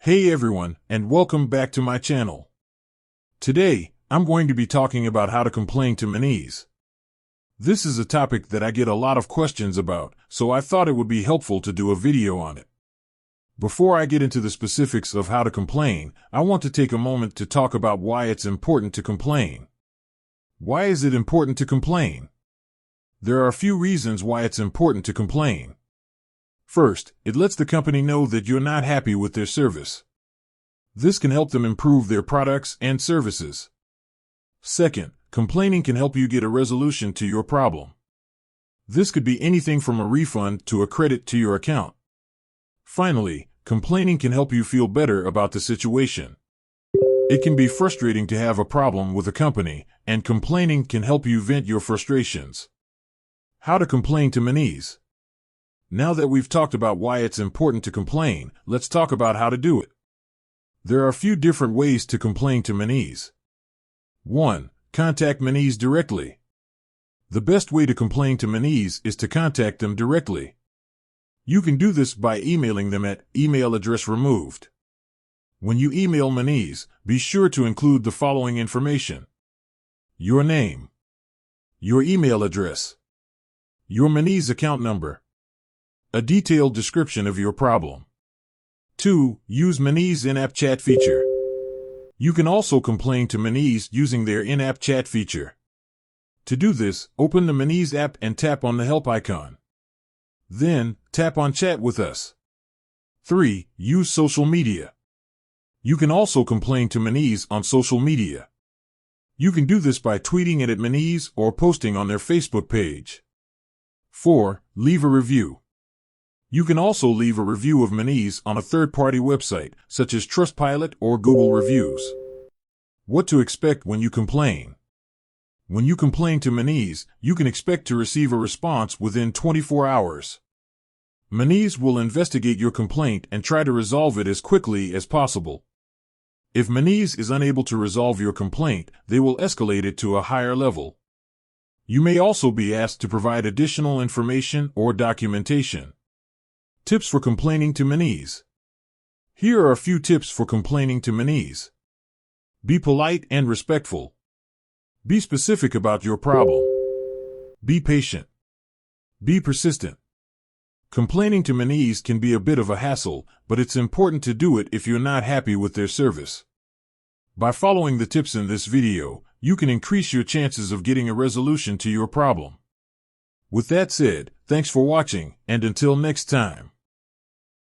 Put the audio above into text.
Hey everyone, and welcome back to my channel. Today, I'm going to be talking about how to complain to monese. This is a topic that I get a lot of questions about, so I thought it would be helpful to do a video on it. Before I get into the specifics of how to complain, I want to take a moment to talk about why it's important to complain. Why is it important to complain? There are a few reasons why it's important to complain. First, it lets the company know that you're not happy with their service. This can help them improve their products and services. Second, complaining can help you get a resolution to your problem. This could be anything from a refund to a credit to your account. Finally, complaining can help you feel better about the situation. It can be frustrating to have a problem with a company, and complaining can help you vent your frustrations. How to complain to monese. Now that we've talked about why it's important to complain, let's talk about how to do it. There are a few different ways to complain to monese. 1. Contact monese directly. The best way to complain to monese is to contact them directly. You can do this by emailing them at email address removed. When you email monese, be sure to include the following information: your name, your email address, your monese account number, a detailed description of your problem. 2. Use monese in-app chat feature. You can also complain to monese using their in-app chat feature. To do this, open the monese app and tap on the help icon. Then, tap on Chat with Us. 3. Use social media. You can also complain to monese on social media. You can do this by tweeting it at monese or posting on their Facebook page. 4. Leave a review. You can also leave a review of monese on a third-party website, such as Trustpilot or Google Reviews. What to expect when you complain. When you complain to monese, you can expect to receive a response within 24 hours. Monese will investigate your complaint and try to resolve it as quickly as possible. If monese is unable to resolve your complaint, they will escalate it to a higher level. You may also be asked to provide additional information or documentation. Tips for complaining to monese. Here are a few tips for complaining to monese. Be polite and respectful. Be specific about your problem. Be patient. Be persistent. Complaining to monese can be a bit of a hassle, but it's important to do it if you're not happy with their service. By following the tips in this video, you can increase your chances of getting a resolution to your problem. With that said, thanks for watching, and until next time.